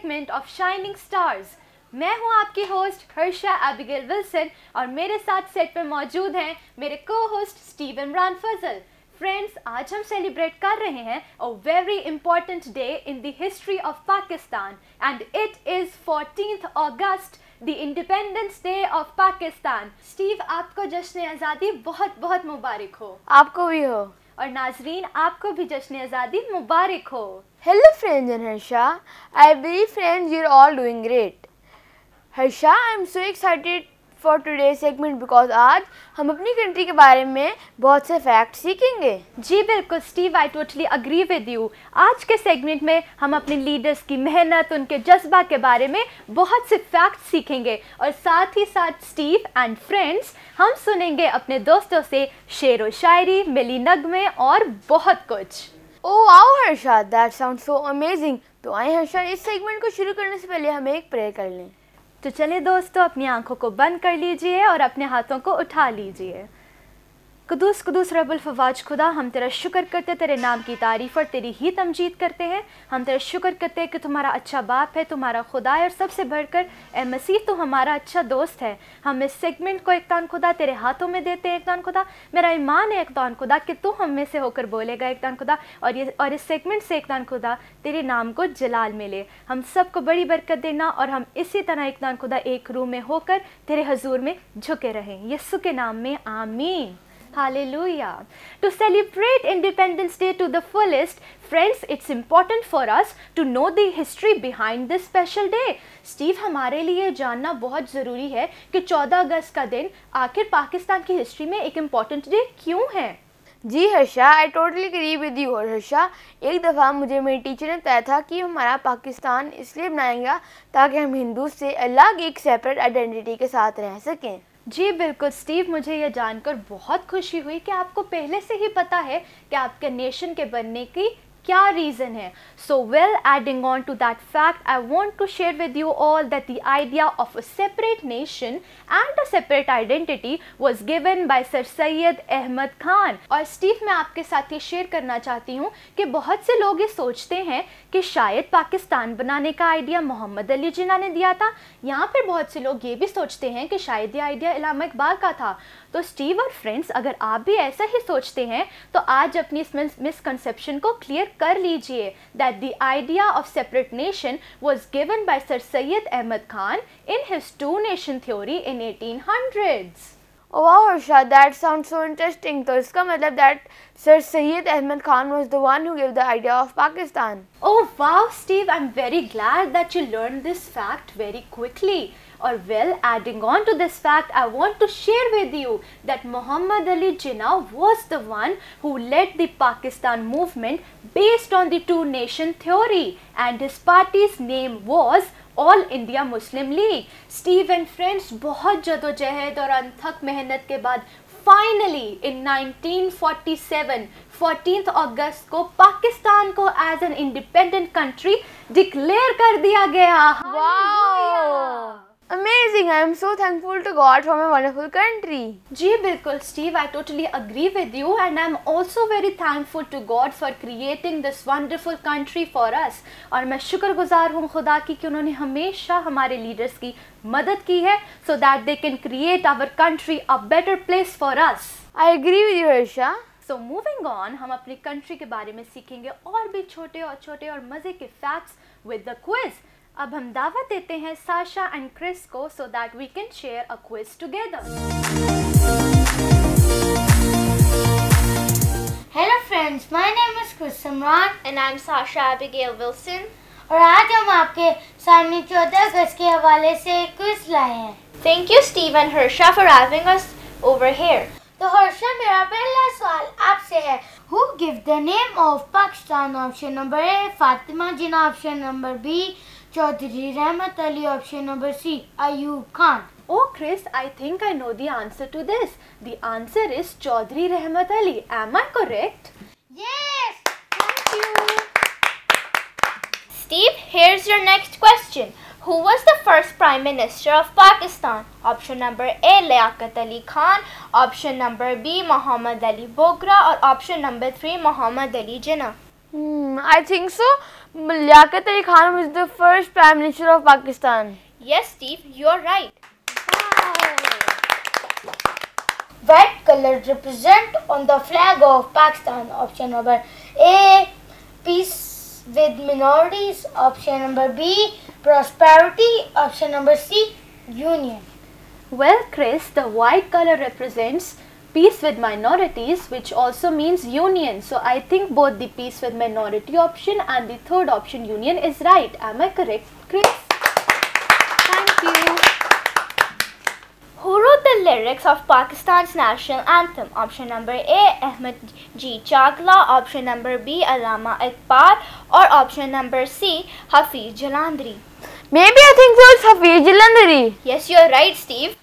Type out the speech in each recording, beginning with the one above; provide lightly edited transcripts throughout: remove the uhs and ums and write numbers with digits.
Segment of shining stars. मैं हूं आपकी होस्ट हर्षा एबिगेल विल्सन और मेरे साथ सेट पे मौजूद हैं मेरे को-होस्ट स्टीव इमरान फजल। फ्रेंड्स, आज हम सेलिब्रेट कर रहे हैं a very important day in the history of Pakistan and it is 14th August, the independence day of Pakistan. Steve, आपको जश्न आज़ादी बहुत बहुत मुबारक हो। आपको भी हो। और नाजरीन, आपको भी जश्न आज़ादी मुबारक हो। Hello friends and Harsha, I believe friends you're all doing great. Harsha, I'm so excited for today's segment because आज हम अपनी कंट्री के बारे में बहुत से फैक्ट सीखेंगे। जी बिल्कुल Steve, I totally agree with you. आज के सेगमेंट में हम अपने लीडर्स की मेहनत, उनके जज्बा के बारे में बहुत से फैक्ट सीखेंगे और साथ ही साथ स्टीव एंड फ्रेंड्स, हम सुनेंगे अपने दोस्तों से शेर व शायरी, मिली नगमे और बहुत कुछ। Oh wow Harsha, that sound so amazing. तो आइए हर्षा, इस सेगमेंट को शुरू करने से पहले हम एक प्रेयर कर लें। तो चलिए दोस्तों, अपनी आंखों को बंद कर लीजिए और अपने हाथों को उठा लीजिए। कुदूस कुदूस रब्बुल फवाज खुदा, हम तेरा शुक्र करते, तेरे नाम की तारीफ़ और तेरी ही तमजीद करते हैं। हम तेरा शुक्र करते हैं कि तुम्हारा अच्छा बाप है, तुम्हारा खुदा है और सबसे बढ़कर ए मसीह तो हमारा अच्छा दोस्त है। हम इस सेगमेंट को एकतान खुदा तेरे हाथों में देते हैं। एकतान खुदा, मेरा ईमान है एकतान खुदा कि तू हम में से होकर बोलेगा एकतान खुदा, और इस सेगमेंट से एकतान खुदा तेरे नाम को जलाल मिले। हम सबको बड़ी बरकत देना और हम इसी तरह एकतान खुदा एक रूह में होकर तेरे हजूर में झुके रहें। यीशु के नाम में आमीन। Hallelujah. To celebrate Independence Day to the fullest, friends, it's important for us to know the history behind this special day. Steve, हमारे लिए जानना बहुत ज़रूरी है कि 14 अगस्त का दिन आखिर पाकिस्तान की हिस्ट्री में एक इम्पॉर्टेंट डे क्यों है। जी Harsha, I totally agree with you. और हर्षा, एक दफ़ा मुझे मेरी टीचर ने बताया था कि हमारा पाकिस्तान इसलिए बनाएंगे ताकि हम हिंदू से अलग एक सेपरेट आइडेंटिटी के साथ रह सकें। जी बिल्कुल स्टीव, मुझे यह जानकर बहुत खुशी हुई कि आपको पहले से ही पता है कि आपके नेशन के बनने की क्या रीज़न है। So well, adding on to that fact, I want to share with you all that the idea of a separate nation and a separate identity was given by sir Syed Ahmad Khan. और Steve, मैं आपके साथ ये share करना चाहती हूँ कि बहुत से लोग ये सोचते हैं कि शायद पाकिस्तान बनाने का आइडिया मोहम्मद अली जिन्ना ने दिया था। यहाँ पर बहुत से लोग ये भी सोचते हैं कि शायद ये आइडिया इलामा इकबाल का था। तो स्टीव और फ्रेंड्स, अगर आप भी ऐसा ही सोचते हैं तो आज अपनी इस मिसकंसेप्शन को क्लियर कर लीजिए that the idea of separate nation was given by sir Syed Ahmad Khan in his two nation theory in 1800s। Oh wow Harsha, that sounds so interesting. तो इसका मतलब that Sir Syed Ahmad Khan was the one who gave the idea of Pakistan. Oh wow Steve, I'm very glad that you learned this fact very quickly. Or well, adding on to this fact, I want to share with you that Muhammad Ali Jinnah was the one who led the Pakistan movement based on the two nation theory, and his party's name was all India Muslim league. Steve and friends, बहुत जदोजहद और अनथक मेहनत के बाद finally in 1947 14th अगस्त को पाकिस्तान को as an independent country declare कर दिया गया। Wow! Amazing! I am so thankful to God for my wonderful country. जी बिल्कुल Steve, I totally agree with you and I am also very thankful to God for creating this wonderful country for us. और मैं शुक्रगुजार हूँ खुदा की कि उन्होंने हमेशा हमारे लीडर्स की मदद की है so that they can create our country a better place for us. I agree with you Harsha. So moving on, हम अपनी कंट्री के बारे में सीखेंगे और भी छोटे और मज़े के फैक्ट्स with the quiz. अब हम दावत देते हैं साशा एंड क्रिस को so that we can share a quiz together. Hello friends, my name is Chris Imran and I'm Sasha Abigail Wilson. और आज हम आपके सामने 14 अगस्त के हवाले से एक क्विज लाए हैं। Thank you Steve and Harsha for having us over here. तो हर्षा, मेरा पहला सवाल आपसे है, Who give the name of Pakistan? Option number A, Fatima Jinnah. Option number B, Chaudhry Rahmat Ali. Option number C, Ayub Khan. Oh Chris, I think I know the answer to this. The answer is Chaudhry Rahmat Ali. Am I correct? Yes! Thank you. Steve, here's your next question. Who was the first Prime Minister of Pakistan? Option number A, Liaquat Ali Khan. Option number B, Muhammad Ali Bogra. Or option number 3, Muhammad Ali Jinnah. I think so. Liaquat Ali Khan was the first Prime Minister of Pakistan. Yes, Steve, you're right. What color represent on the flag of Pakistan? Option number A, peace with minorities. Option number B, prosperity. Option number C, union. Well, Chris, the white color represents peace with minorities, which also means union. So I think both the peace with minority option and the third option, union, is right. Am I correct, Chris? Thank you. Who wrote the lyrics of Pakistan's national anthem? Option number A, Ahmed G. Chagla. Option number B, Allama Iqbal. Or option number C, Hafiz Jalandhari. Maybe I think so. It's Hafiz Jalandhari. Yes, you're right, Steve.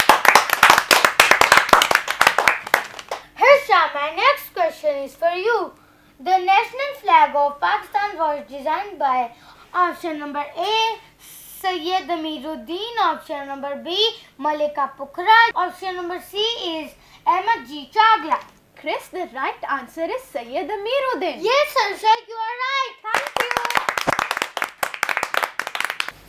Harsha, my next question is for you. The national flag of Pakistan was designed by option number A, Sayyid Amiruddin. Option number B, Malika Pukhraj. Option number C is Ahmed G. Chagla. Chris, the right answer is Sayyid Amiruddin. Yes, Harsha, you are right. Thank you.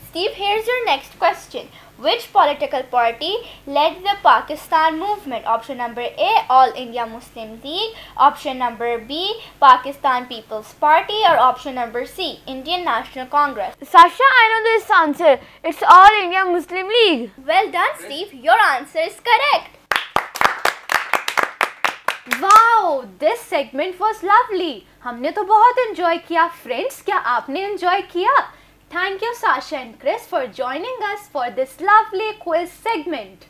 Steve, here's your next question. Which political party led the Pakistan movement? Option number A, All India Muslim League. Option number B, Pakistan People's Party. Or option number C, Indian National Congress. Sasha, I know this answer. It's All India Muslim League. Well done, Steve. Your answer is correct. Wow, this segment was lovely. हमने तो बहुत enjoy किया. Friends, क्या आपने enjoy किया? Thank you, Sasha and Chris, for joining us for this lovely quiz segment.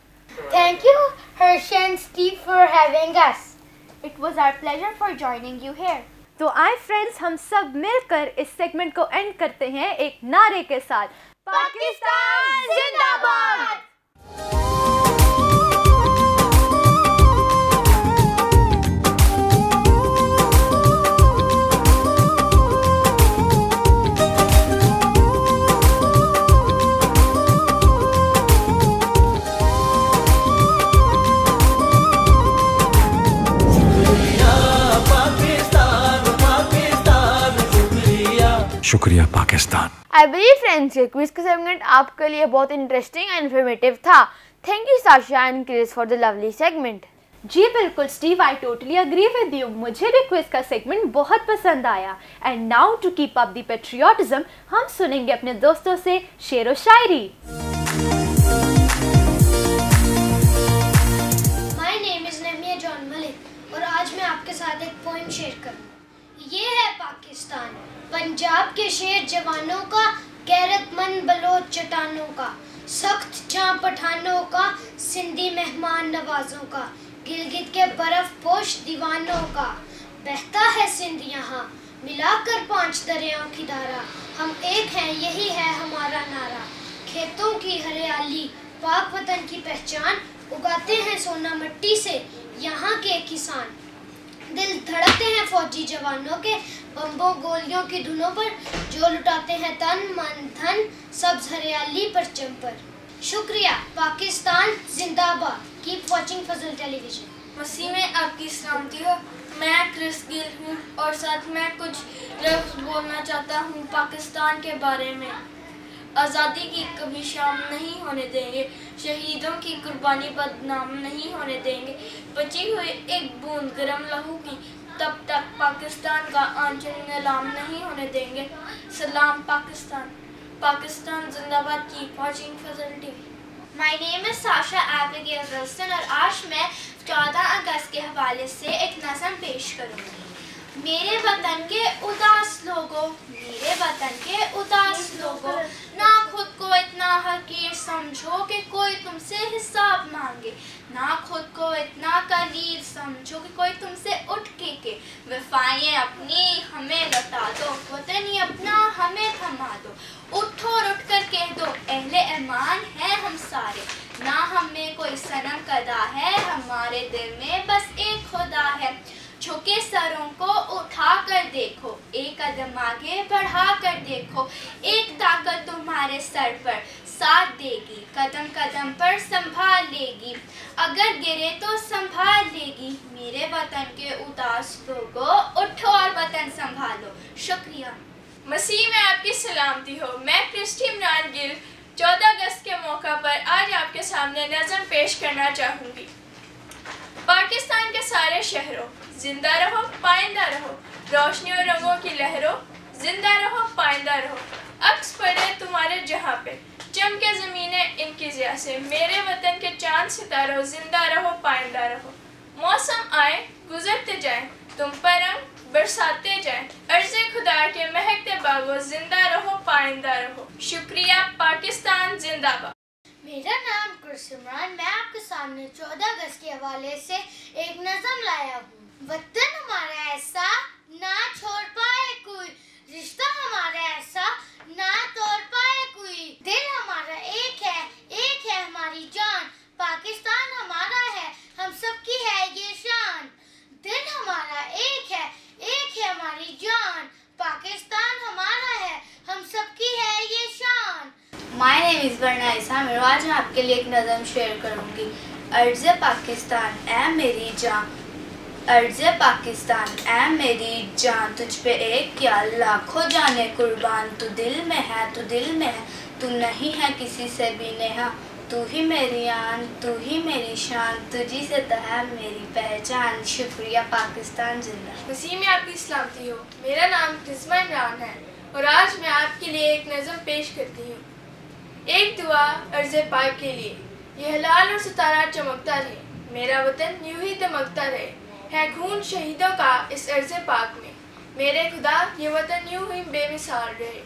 Thank you, Harsha and Steve, for having us. It was our pleasure for joining you here. तो आए friends, हम सब मिलकर इस segment को and करते हैं एक नारे के साथ. पाकिस्तान जिंदाबाद! शुक्रिया पाकिस्तान. I believe friends, ये क्विज का सेगमेंट आपके लिए बहुत इंटरेस्टिंग एंड इन्फॉर्मेटिव था. Thank you Sasha and Chris for the lovely segment. जी बिल्कुल Steve, I totally agree with you. मुझे भी क्विज का सेगमेंट बहुत पसंद आया. And now to keep up the patriotism, हम सुनेंगे अपने दोस्तों से शेरो शायरी. My name is Namiya John Malik और आज मैं आपके साथ एक पोएम शेयर करूँगा. ये है पाकिस्तान, पंजाब के शेर जवानों का, गैरतमंद बलोच चट्टानों का, सख्त जां पठानों का, सिंधी मेहमान नवाजों का, गिलगित के बर्फ पोश दीवानों का. बहता है सिंध यहाँ मिलाकर 5 दरियाओं की धारा, हम एक हैं यही है हमारा नारा. खेतों की हरियाली पाक वतन की पहचान, उगाते हैं सोना मट्टी से यहाँ के किसान. दिल धड़कते हैं फौजी जवानों के, बम्बों गोलियों की धुनों पर, जो लुटाते हैं तन मन धन सब्ज हरियाली परचम पर. शुक्रिया, पाकिस्तान जिंदाबाद. कीप वॉचिंग फजल टेलीविजन. मसीह में आपकी सलामती हो. मैं क्रिस गिल हूँ और साथ में कुछ लफ्ज़ बोलना चाहता हूँ पाकिस्तान के बारे में. आज़ादी की कभी शाम नहीं होने देंगे, शहीदों की कुर्बानी बदनाम नहीं होने देंगे. बची हुई एक बूंद गरम लहू की, तब तक पाकिस्तान का आंचल नीलाम नहीं होने देंगे. सलाम पाकिस्तान. पाकिस्तान जिंदाबाद. Keep watching Fazal TV. My name is Sasha Abigail Wilson और आज मैं 14 अगस्त के हवाले से एक नज़म पेश करूँगी. मेरे वतन के उदास लोगों, मेरे वतन के उदास लोगों, ना खुद को इतना हकीर समझो कि कोई तुमसे हिसाब मांगे. ना खुद को इतना कलील समझो कि कोई तुमसे उठ के वफाएं अपनी हमें लौटा दो, वतनी अपना हमें थमा दो. उठो और उठ कर कह दो अहले ईमान है हम सारे, ना हमें कोई सनम कदा है, हमारे दिल में बस एक खुदा है. झुके सरों को उठा कर देखो, एक कदम आगे बढ़ा कर देखो, एक ताकत तुम्हारे सर पर, साथ देगी, कदम कदम पर संभाल लेगी, अगर गिरे तो संभाल लेगी। मेरे वतन के उदास लोगों, उठो और वतन संभालो। शुक्रिया। मसीह में आपकी सलामती हो। मैं क्रिस्टी इमरान गिल 14 अगस्त के मौका पर आज आपके सामने नज़म पेश करना चाहूँगी। पाकिस्तान के सारे शहरों, जिंदा रहो पाइंदा रहो, रोशनी और रंगों की लहरों, जिंदा रहो पाइंदा रहो। अक्स पड़े तुम्हारे जहाँ पे, चमके ज़मीने इनकी ज़िया से, मेरे वतन के चांद सितारों, जिंदा रहो पाइंदा रहो। मौसम आए गुजरते जाएं, तुम पर रंग बरसाते जाएं, अर्ज़े खुदा के महकते बागों, जिंदा रहो पाइंदा रहो। शुक्रिया। पाकिस्तान जिंदाबाद। मेरा नाम कुरसिमरान, मैं आपके सामने 14 अगस्त के हवाले से एक नज़म लाया हूँ। वतन हमारा ऐसा ना छोड़ पाए कोई, रिश्ता हमारा ऐसा ना तोड़ पाए कोई, दिल हमारा एक है हमारी जान, पाकिस्तान हमारा है हम सबकी है ये शान। दिल हमारा एक है हमारी जान, पाकिस्तान हमारा है हम सबकी है ये शान। माय नेम इज़ बरना इसामिर। आज मैं आपके लिए एक नज़म शेयर करूँगी। अर्ज़े पाकिस्तान ऐ मेरी जान, अर्ज़े पाकिस्तान ऐ मेरी जान, तुझ पे एक क्या लाखों जाने कुर्बान, तू दिल में है तू दिल में है, तू नहीं है किसी से भी नेहा, तू ही मेरी आन तू ही मेरी शान, तुझी से तो है मेरी पहचान। शुक्रिया। पाकिस्तान जिंदा। मसीह में आपकी सलामती हो। मेरा नाम रिज़मा इमरान है और आज मैं आपके लिए एक नज़म पेश करती हूँ। एक दुआ अर्ज़े पाक के लिए, यह लाल और सितारा चमकता रहे, मेरा वतन यूं ही दमकता रहे, है खून शहीदों का इस अर्ज़े पाक में, मेरे खुदा ये वतन यूं ही बेमिसाल रहे,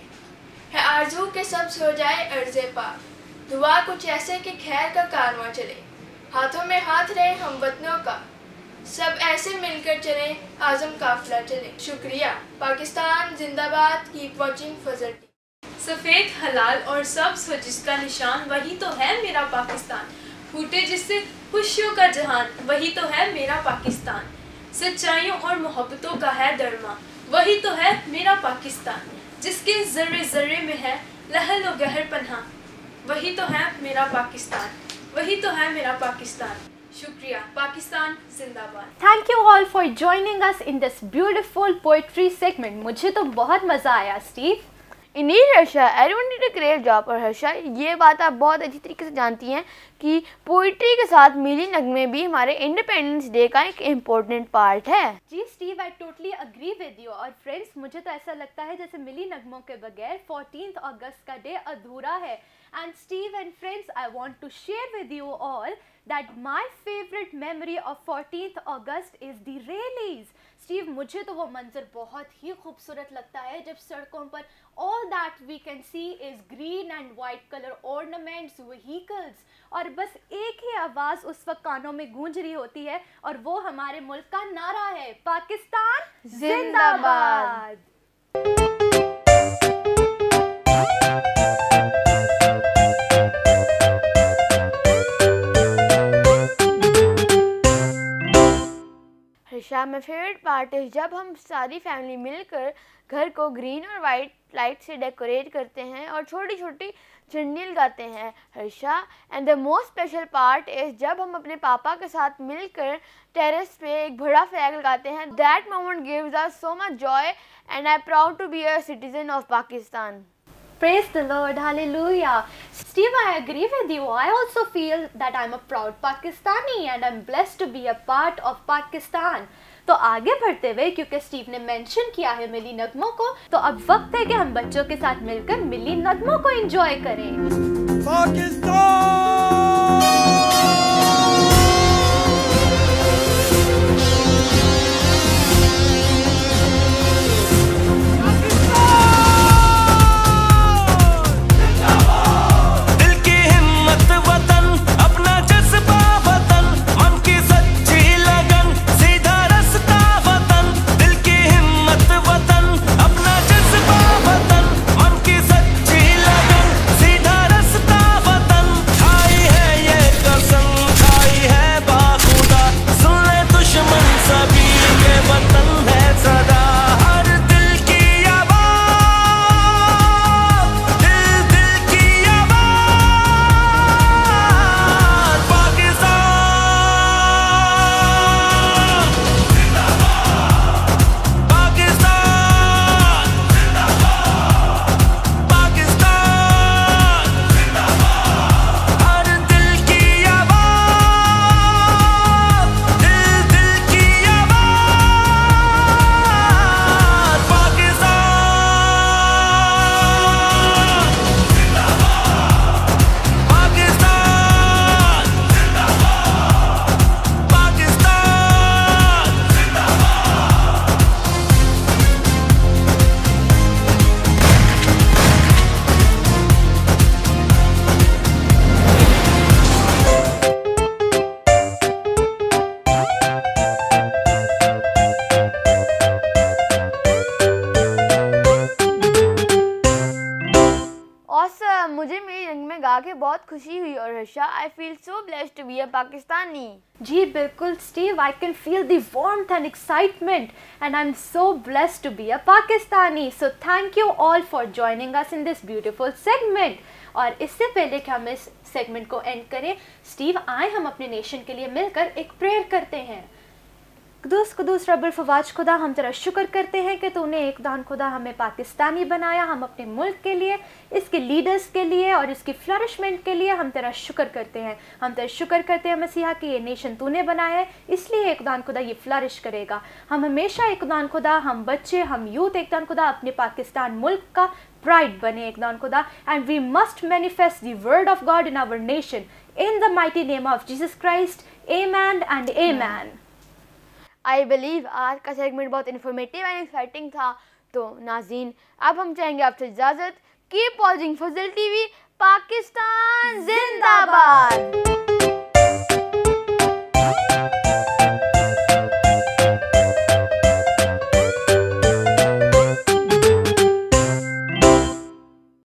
है आरज़ू के सब्ज़ हो जाए अर्ज़े पाक, दुआ कुछ ऐसे कि खैर का कारवां चले, हाथों में हाथ रहे हम वतनों का, सब ऐसे मिलकर चले आज़म काफिला चले। शुक्रिया। पाकिस्तान जिंदाबाद। कीप वॉचिंग फजल। सफ़ेद हलाल और सब्ज़ हो जिसका निशान, वही तो है मेरा पाकिस्तान, फूटे जिससे खुशियों का जहान, वही तो है मेरा पाकिस्तान, सच्चाइयों और मोहब्बतों का है दरमा, वही तो है मेरा पाकिस्तान, जिसके ज़र्रे ज़र्रे में है लहल व गहर पन्हा, वही तो है मेरा पाकिस्तान, वही तो है मेरा पाकिस्तान। शुक्रिया। पाकिस्तान जिंदाबाद। Thank you all for joining us in this beautiful poetry segment. मुझे तो बहुत मज़ा आया Steve. Indeed, Harsha, everyone did a great job। और हर्षा, ये बात आप बहुत अच्छी तरीके से जानती हैं कि पोइट्री के साथ मिली नगमे भी हमारे इंडिपेंडेंस डे का एक इम्पोर्टेंट पार्ट है। जी Steve, I totally agree with you. और फ्रेंड्स, मुझे तो ऐसा लगता है जैसे मिली नगमों के बगैर 14th अगस्त का डे अधूरा है। And Steve and friends, I want to share with you all that my favorite memory of 14th August is the rallies। Steve, मुझे तो वो मंजर बहुत ही खूबसूरत लगता है जब सड़कों पर all that we can see is green and white color ornaments, vehicles, और बस एक ही आवाज़ उस वक्त कानों में गूंज रही होती है और वो हमारे मुल्क का नारा है, पाकिस्तान जिंदाबाद। हर्षा, माय फेवरेट पार्ट है जब हम सारी फैमिली मिलकर घर को ग्रीन और वाइट लाइट से डेकोरेट करते हैं और छोटी छोटी झंडी लगाते हैं। Harsha, and the most special part is जब हम अपने पापा के साथ मिलकर टेरेस पे एक बड़ा फ्लैग लगाते हैं। That moment gives us so much joy and I am proud to be a citizen of Pakistan. Praise the Lord, hallelujah. Steve, I agree with you. I also feel that I'm a proud Pakistani and I'm blessed to be a part of Pakistan. तो आगे बढ़ते हुए, क्योंकि Steve ने mention किया है मिली नगमों को, तो अब वक्त है कि हम बच्चों के साथ मिलकर मिली नगमों को एंजॉय करें। पाकिस्तान गा के बहुत खुशी हुई। और Harsha, I feel so blessed to be a Pakistani. जी बिल्कुल Steve, I can feel the warmth and excitement and I am so blessed to be a Pakistani. So thank you all for joining us in this beautiful segment. और इससे पहले कि हम इस segment को and करें, स्टीव आए हम अपने नेशन के लिए मिलकर एक प्रेयर करते हैं। कुदूस कुदूस रब्बुल फवाज खुदा, हम तेरा शुक्र करते हैं कि तूने एक दान खुदा हमें पाकिस्तानी बनाया। हम अपने मुल्क के लिए, इसके लीडर्स के लिए और इसकी फ्लरिशमेंट के लिए हम तेरा शुक्र करते हैं। हम तेरा शुक्र करते हैं मसीहा कि ये नेशन तूने बनाया है, इसलिए एक दान खुदा ये फ्लरिश करेगा। हम हमेशा एक दान खुदा, हम बच्चे, हम यूथ एक दान खुदा अपने पाकिस्तान मुल्क का प्राइड बने एक दान खुदा। And we must manifest the word of God in our nation in the mighty name of Jesus Christ. Amen and amen. I believe आज का सेगमेंट बहुत इन्फॉर्मेटिव एंड एक्साइटिंग था। तो नाज़रीन, अब हम चाहेंगे आपसे इजाज़त। Keep watching Fazal TV Pakistan.